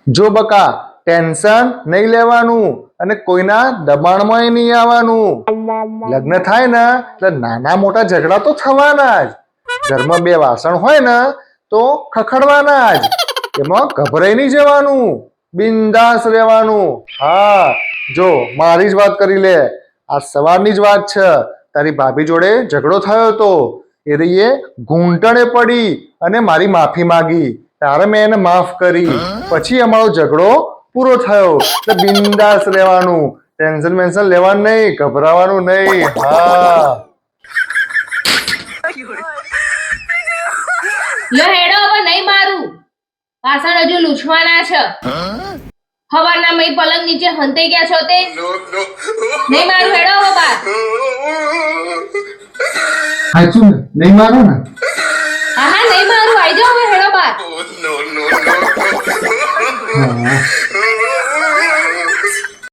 જો બકા ટેન્શન નહીં લેવાનું અને કોઈના દબાણમાં નહીં આવવાનું. લગ્ન થાય ને એટલે નાના મોટા ઝઘડા તો થવાના જ. ઘરમાં બે વાસણ હોય ને તો ખખડવાના જ. એમાં ગભરાઈ નહીં જવાનું, બિંદાસ રહેવાનું. હા જો મારી જ વાત કરી લે. આ સવારની જ વાત છે. તારી ભાભી જોડે ઝઘડો થયો હતો. એ રહીએ ઘૂંટણે પડી અને મારી માફી માંગી. ત્યારે મેં એને માફ કરી. પછી અમારો ઝઘડો પૂરો થયો. એટલે બિંદાસ રહેવાનું, ટેન્શન લેવાનું નહીં, ગભરાવાનું નહીં. હા લો હેડો, હવે નહીં મારું. વાસણ હજુ લૂછવાના છે. હવારના મય પલંગ નીચે હંતાઈ ગયા છો તે. નહીં મારું, હેડો હવે બાર. સાચું ને? નહીં મારો ને? હા નહીં મારું, આઈ જાઓ હવે, હેડો બાર. હા